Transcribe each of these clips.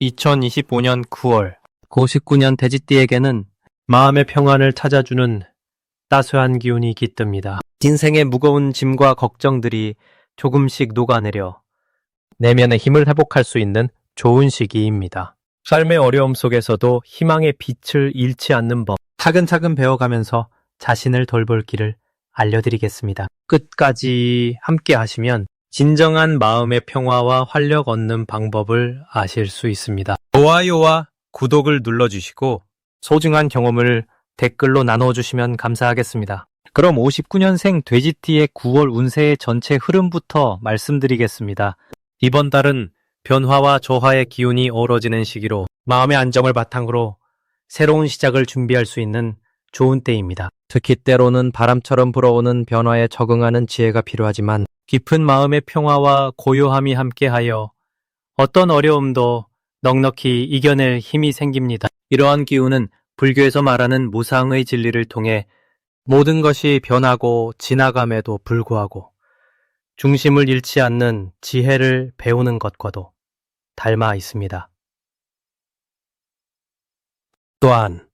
2025년 9월 고19년 돼지띠에게는 마음의 평안을 찾아주는 따스한 기운이 깃듭니다. 인생의 무거운 짐과 걱정들이 조금씩 녹아내려 내면의 힘을 회복할 수 있는 좋은 시기입니다. 삶의 어려움 속에서도 희망의 빛을 잃지 않는 법, 차근차근 배워가면서 자신을 돌볼 길을 알려드리겠습니다. 끝까지 함께 하시면 진정한 마음의 평화와 활력 얻는 방법을 아실 수 있습니다. 좋아요와 구독을 눌러주시고 소중한 경험을 댓글로 나눠주시면 감사하겠습니다. 그럼 59년생 돼지띠의 9월 운세의 전체 흐름부터 말씀드리겠습니다. 이번 달은 변화와 조화의 기운이 어우러지는 시기로 마음의 안정을 바탕으로 새로운 시작을 준비할 수 있는 좋은 때입니다. 특히 때로는 바람처럼 불어오는 변화에 적응하는 지혜가 필요하지만 깊은 마음의 평화와 고요함이 함께하여 어떤 어려움도 넉넉히 이겨낼 힘이 생깁니다. 이러한 기운은 불교에서 말하는 무상의 진리를 통해 모든 것이 변하고 지나감에도 불구하고 중심을 잃지 않는 지혜를 배우는 것과도 닮아 있습니다. 또한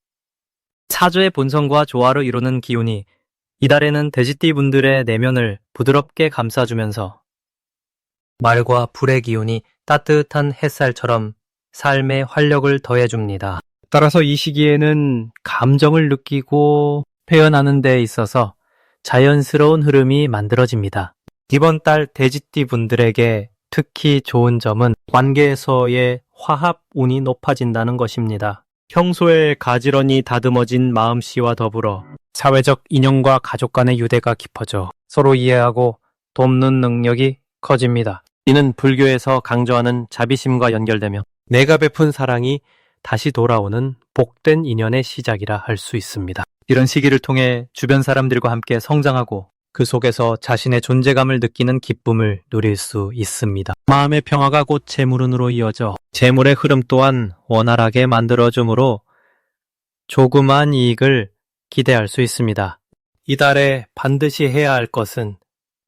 사주의 본성과 조화를 이루는 기운이 이달에는 돼지띠 분들의 내면을 부드럽게 감싸주면서 말과 불의 기운이 따뜻한 햇살처럼 삶의 활력을 더해줍니다. 따라서 이 시기에는 감정을 느끼고 표현하는 데 있어서 자연스러운 흐름이 만들어집니다. 이번 달 돼지띠 분들에게 특히 좋은 점은 관계에서의 화합 운이 높아진다는 것입니다. 평소에 가지런히 다듬어진 마음씨와 더불어 사회적 인연과 가족 간의 유대가 깊어져 서로 이해하고 돕는 능력이 커집니다. 이는 불교에서 강조하는 자비심과 연결되며 내가 베푼 사랑이 다시 돌아오는 복된 인연의 시작이라 할 수 있습니다. 이런 시기를 통해 주변 사람들과 함께 성장하고 그 속에서 자신의 존재감을 느끼는 기쁨을 누릴 수 있습니다. 마음의 평화가 곧 재물운으로 이어져 재물의 흐름 또한 원활하게 만들어주므로 조그만 이익을 기대할 수 있습니다. 이달에 반드시 해야 할 것은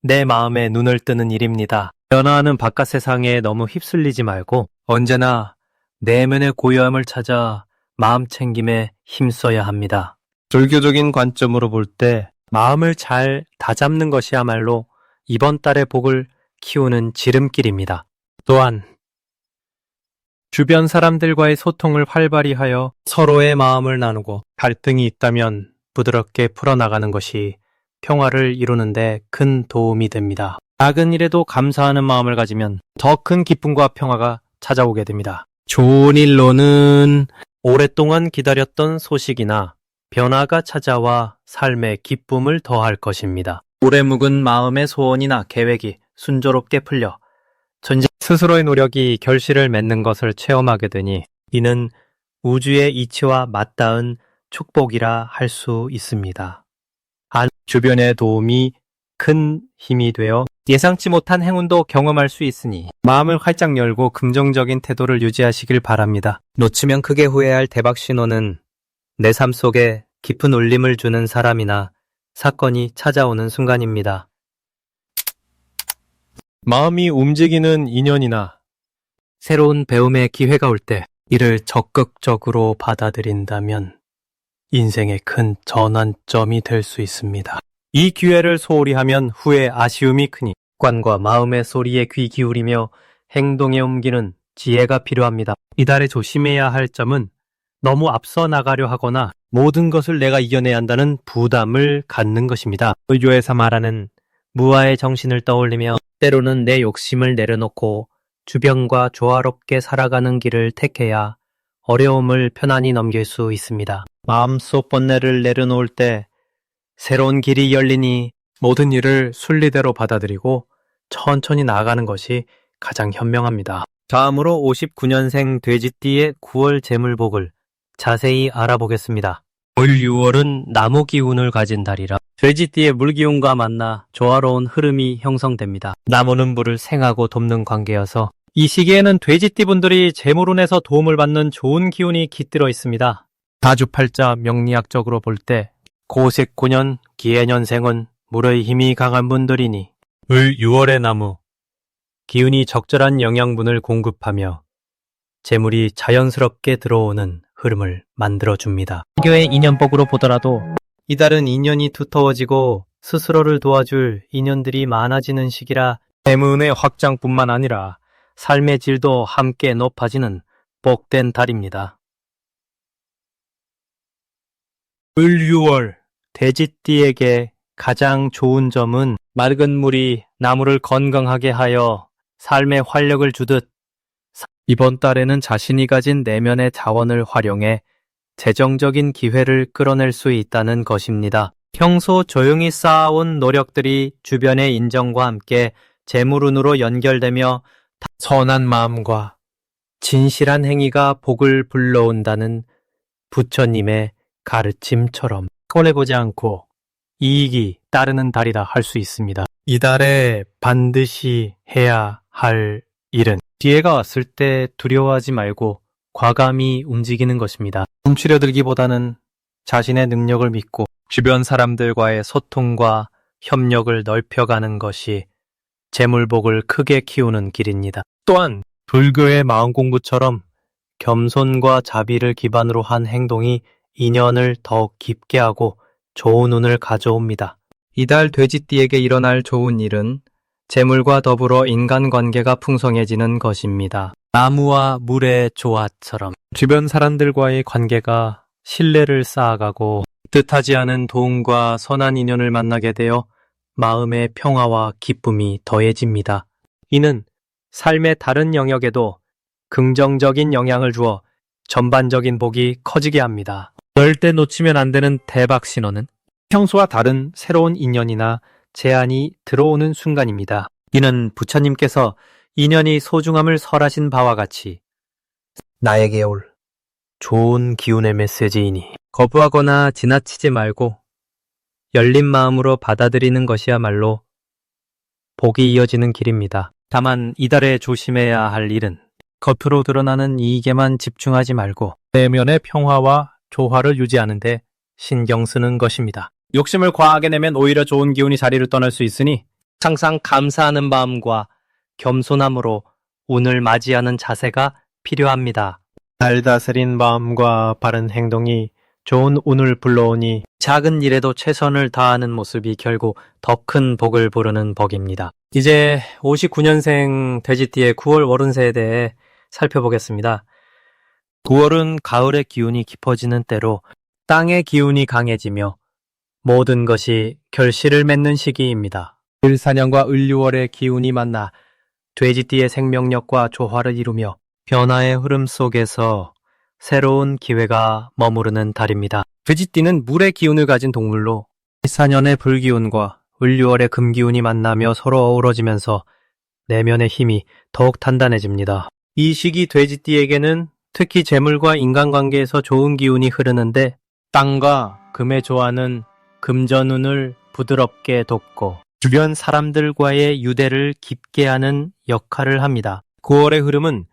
내 마음에 눈을 뜨는 일입니다. 변화하는 바깥 세상에 너무 휩쓸리지 말고 언제나 내면의 고요함을 찾아 마음 챙김에 힘써야 합니다. 불교적인 관점으로 볼 때 마음을 잘 다잡는 것이야말로 이번 달의 복을 키우는 지름길입니다. 또한 주변 사람들과의 소통을 활발히 하여 서로의 마음을 나누고 갈등이 있다면 부드럽게 풀어나가는 것이 평화를 이루는 데 큰 도움이 됩니다. 작은 일에도 감사하는 마음을 가지면 더 큰 기쁨과 평화가 찾아오게 됩니다. 좋은 일로는 오랫동안 기다렸던 소식이나 변화가 찾아와 삶의 기쁨을 더할 것입니다. 오래 묵은 마음의 소원이나 계획이 순조롭게 풀려 전쟁 스스로의 노력이 결실을 맺는 것을 체험하게 되니 이는 우주의 이치와 맞닿은 축복이라 할 수 있습니다. 주변의 도움이 큰 힘이 되어 예상치 못한 행운도 경험할 수 있으니 마음을 활짝 열고 긍정적인 태도를 유지하시길 바랍니다. 놓치면 크게 후회할 대박 신호는 내 삶 속에 깊은 울림을 주는 사람이나 사건이 찾아오는 순간입니다. 마음이 움직이는 인연이나 새로운 배움의 기회가 올 때 이를 적극적으로 받아들인다면 인생의 큰 전환점이 될 수 있습니다. 이 기회를 소홀히 하면 후에 아쉬움이 크니 관과 마음의 소리에 귀 기울이며 행동에 옮기는 지혜가 필요합니다. 이달에 조심해야 할 점은 너무 앞서 나가려 하거나 모든 것을 내가 이겨내야 한다는 부담을 갖는 것입니다. 불교에서 말하는 무아의 정신을 떠올리며 때로는 내 욕심을 내려놓고 주변과 조화롭게 살아가는 길을 택해야 어려움을 편안히 넘길 수 있습니다. 마음속 번뇌를 내려놓을 때 새로운 길이 열리니 모든 일을 순리대로 받아들이고 천천히 나아가는 것이 가장 현명합니다. 다음으로 59년생 돼지띠의 9월 재물복을 자세히 알아보겠습니다. 올 6월은 나무 기운을 가진 달이라 돼지띠의 물기운과 만나 조화로운 흐름이 형성됩니다. 나무는 물을 생하고 돕는 관계여서 이 시기에는 돼지띠 분들이 재물운에서 도움을 받는 좋은 기운이 깃들어 있습니다. 사주팔자 명리학적으로 볼 때 고색9년 기해년생은 물의 힘이 강한 분들이니 을 6월의 나무 기운이 적절한 영양분을 공급하며 재물이 자연스럽게 들어오는 흐름을 만들어줍니다. 개교의 인연복으로 보더라도 이달은 인연이 두터워지고 스스로를 도와줄 인연들이 많아지는 시기라 재물의 확장뿐만 아니라 삶의 질도 함께 높아지는 복된 달입니다. 을 6월 돼지띠에게 가장 좋은 점은 맑은 물이 나무를 건강하게 하여 삶에 활력을 주듯 이번 달에는 자신이 가진 내면의 자원을 활용해 재정적인 기회를 끌어낼 수 있다는 것입니다. 평소 조용히 쌓아온 노력들이 주변의 인정과 함께 재물운으로 연결되며 선한 마음과 진실한 행위가 복을 불러온다는 부처님의 가르침처럼 손해보지 않고 이익이 따르는 달이다 할 수 있습니다. 이달에 반드시 해야 할 일은 기회가 왔을 때 두려워하지 말고 과감히 움직이는 것입니다. 움츠려들기보다는 자신의 능력을 믿고 주변 사람들과의 소통과 협력을 넓혀가는 것이 재물복을 크게 키우는 길입니다. 또한 불교의 마음공부처럼 겸손과 자비를 기반으로 한 행동이 인연을 더욱 깊게 하고 좋은 운을 가져옵니다. 이달 돼지띠에게 일어날 좋은 일은 재물과 더불어 인간관계가 풍성해지는 것입니다. 나무와 물의 조화처럼 주변 사람들과의 관계가 신뢰를 쌓아가고 뜻하지 않은 도움과 선한 인연을 만나게 되어 마음의 평화와 기쁨이 더해집니다. 이는 삶의 다른 영역에도 긍정적인 영향을 주어 전반적인 복이 커지게 합니다. 절대 놓치면 안 되는 대박 신호는 평소와 다른 새로운 인연이나 제안이 들어오는 순간입니다. 이는 부처님께서 인연이 소중함을 설하신 바와 같이 나에게 올 좋은 기운의 메시지이니 거부하거나 지나치지 말고 열린 마음으로 받아들이는 것이야말로 복이 이어지는 길입니다. 다만 이달에 조심해야 할 일은 겉으로 드러나는 이익에만 집중하지 말고 내면의 평화와 조화를 유지하는 데 신경 쓰는 것입니다. 욕심을 과하게 내면 오히려 좋은 기운이 자리를 떠날 수 있으니 항상 감사하는 마음과 겸손함으로 운을 맞이하는 자세가 필요합니다. 잘 다스린 마음과 바른 행동이 좋은 운을 불러오니 작은 일에도 최선을 다하는 모습이 결국 더 큰 복을 부르는 복입니다. 이제 59년생 돼지띠의 9월 월운세에 대해 살펴보겠습니다. 9월은 가을의 기운이 깊어지는 때로 땅의 기운이 강해지며 모든 것이 결실을 맺는 시기입니다. 을사년과 을유월의 기운이 만나 돼지띠의 생명력과 조화를 이루며 변화의 흐름 속에서 새로운 기회가 머무르는 달입니다. 돼지띠는 물의 기운을 가진 동물로 을사년의 불기운과 을유월의 금기운이 만나며 서로 어우러지면서 내면의 힘이 더욱 단단해집니다. 이 시기 돼지띠에게는 특히 재물과 인간관계에서 좋은 기운이 흐르는데 땅과 금의 조화는 금전운을 부드럽게 돕고 주변 사람들과의 유대를 깊게 하는 역할을 합니다. 9월의 흐름은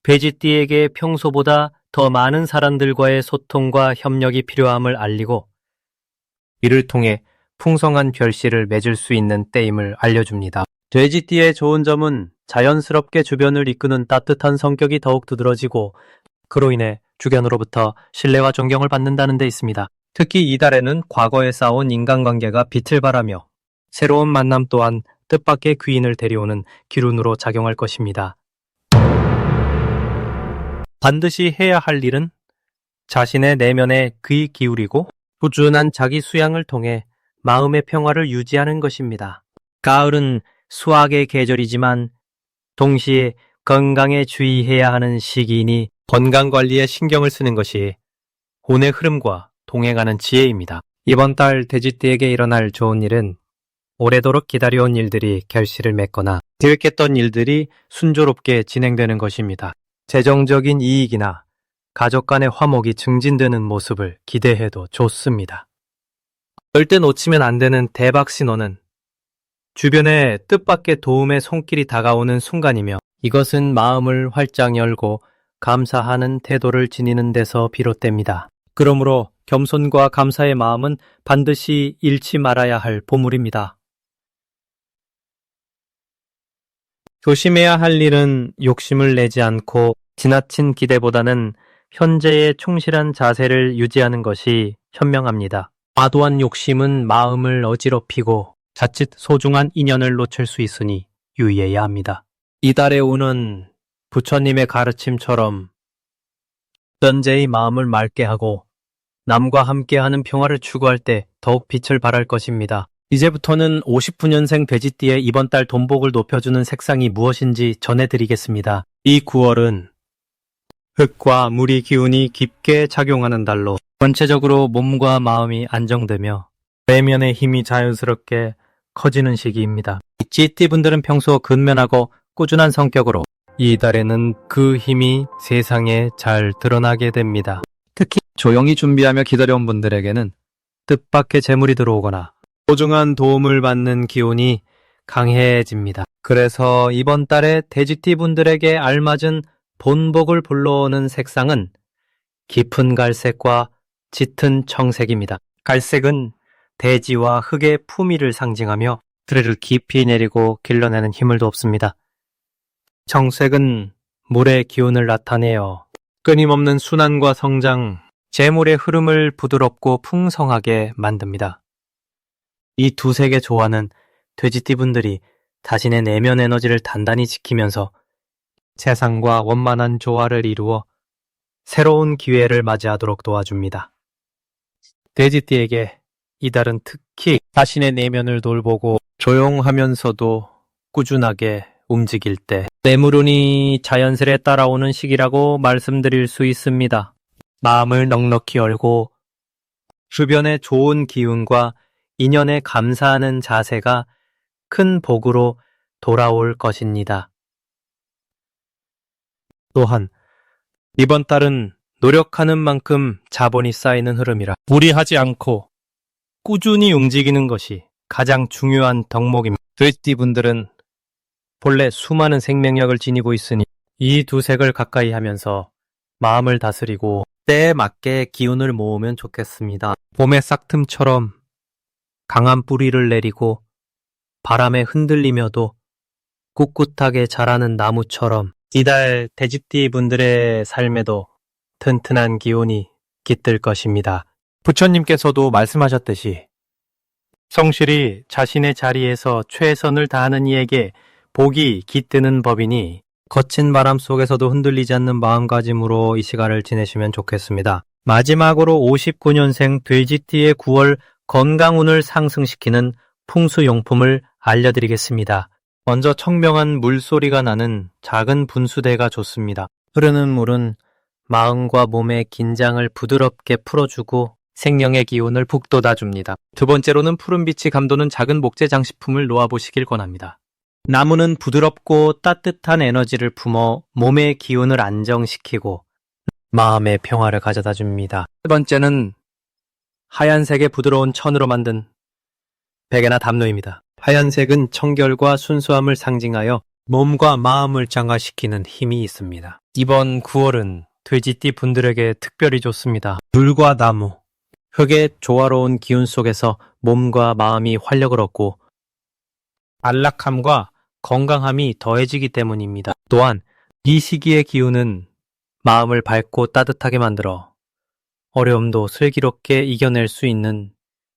돼지띠에게 평소보다 더 많은 사람들과의 소통과 협력이 필요함을 알리고 이를 통해 풍성한 결실을 맺을 수 있는 때임을 알려줍니다. 돼지띠의 좋은 점은 자연스럽게 주변을 이끄는 따뜻한 성격이 더욱 두드러지고 그로 인해 주변으로부터 신뢰와 존경을 받는다는 데 있습니다. 특히 이달에는 과거에 쌓아온 인간관계가 빛을 발하며 새로운 만남 또한 뜻밖의 귀인을 데려오는 기운으로 작용할 것입니다. 반드시 해야 할 일은 자신의 내면에 귀 기울이고 꾸준한 자기 수양을 통해 마음의 평화를 유지하는 것입니다. 가을은 수확의 계절이지만 동시에 건강에 주의해야 하는 시기이니 건강관리에 신경을 쓰는 것이 운의 흐름과 동행하는 지혜입니다. 이번 달 돼지띠에게 일어날 좋은 일은 오래도록 기다려온 일들이 결실을 맺거나 계획했던 일들이 순조롭게 진행되는 것입니다. 재정적인 이익이나 가족 간의 화목이 증진되는 모습을 기대해도 좋습니다. 절대 놓치면 안 되는 대박 신호는 주변에 뜻밖의 도움의 손길이 다가오는 순간이며 이것은 마음을 활짝 열고 감사하는 태도를 지니는 데서 비롯됩니다. 그러므로 겸손과 감사의 마음은 반드시 잃지 말아야 할 보물입니다. 조심해야 할 일은 욕심을 내지 않고 지나친 기대보다는 현재의 충실한 자세를 유지하는 것이 현명합니다. 과도한 욕심은 마음을 어지럽히고 자칫 소중한 인연을 놓칠 수 있으니 유의해야 합니다. 이달의 운은 부처님의 가르침처럼 현재의 마음을 맑게 하고 남과 함께하는 평화를 추구할 때 더욱 빛을 발할 것입니다. 이제부터는 59년생 돼지띠의 이번 달 돈복을 높여주는 색상이 무엇인지 전해드리겠습니다. 이 9월은 흙과 물이 기운이 깊게 작용하는 달로 전체적으로 몸과 마음이 안정되며 내면의 힘이 자연스럽게 커지는 시기입니다. GT분들은 평소 근면하고 꾸준한 성격으로 이 달에는 그 힘이 세상에 잘 드러나게 됩니다. 특히 조용히 준비하며 기다려온 분들에게는 뜻밖의 재물이 들어오거나 소중한 도움을 받는 기운이 강해집니다. 그래서 이번 달에 돼지띠 분들에게 알맞은 본복을 불러오는 색상은 깊은 갈색과 짙은 청색입니다. 갈색은 대지와 흙의 품위를 상징하며 드레를 깊이 내리고 길러내는 힘을 돕습니다. 청색은 물의 기운을 나타내어 끊임없는 순환과 성장, 재물의 흐름을 부드럽고 풍성하게 만듭니다. 이 두 색의 조화는 돼지띠분들이 자신의 내면 에너지를 단단히 지키면서 세상과 원만한 조화를 이루어 새로운 기회를 맞이하도록 도와줍니다. 돼지띠에게 이달은 특히 자신의 내면을 돌보고 조용하면서도 꾸준하게 움직일 때 뇌물운이 자연스레 따라오는 시기라고 말씀드릴 수 있습니다. 마음을 넉넉히 열고 주변의 좋은 기운과 인연에 감사하는 자세가 큰 복으로 돌아올 것입니다. 또한 이번 달은 노력하는 만큼 자본이 쌓이는 흐름이라 무리하지 않고 꾸준히 움직이는 것이 가장 중요한 덕목입니다. 돼지띠분들은 본래 수많은 생명력을 지니고 있으니 이 두 색을 가까이 하면서 마음을 다스리고 때에 맞게 기운을 모으면 좋겠습니다. 봄의 싹틈처럼 강한 뿌리를 내리고 바람에 흔들리며도 꿋꿋하게 자라는 나무처럼 이달 돼지띠 분들의 삶에도 튼튼한 기운이 깃들 것입니다. 부처님께서도 말씀하셨듯이 성실히 자신의 자리에서 최선을 다하는 이에게 복이 깃드는 법이니 거친 바람 속에서도 흔들리지 않는 마음가짐으로 이 시간을 지내시면 좋겠습니다. 마지막으로 59년생 돼지띠의 9월 건강운을 상승시키는 풍수용품을 알려드리겠습니다. 먼저 청명한 물소리가 나는 작은 분수대가 좋습니다. 흐르는 물은 마음과 몸의 긴장을 부드럽게 풀어주고 생명의 기운을 북돋아줍니다. 두 번째로는 푸른빛이 감도는 작은 목재 장식품을 놓아보시길 권합니다. 나무는 부드럽고 따뜻한 에너지를 품어 몸의 기운을 안정시키고 마음의 평화를 가져다 줍니다. 세 번째는 하얀색의 부드러운 천으로 만든 베개나 담요입니다. 하얀색은 청결과 순수함을 상징하여 몸과 마음을 정화시키는 힘이 있습니다. 이번 9월은 돼지띠 분들에게 특별히 좋습니다. 물과 나무, 흙의 조화로운 기운 속에서 몸과 마음이 활력을 얻고 안락함과 건강함이 더해지기 때문입니다. 또한 이 시기의 기운은 마음을 밝고 따뜻하게 만들어 어려움도 슬기롭게 이겨낼 수 있는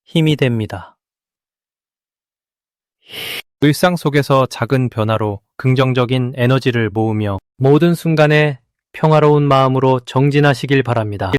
힘이 됩니다. 일상 속에서 작은 변화로 긍정적인 에너지를 모으며 모든 순간에 평화로운 마음으로 정진하시길 바랍니다.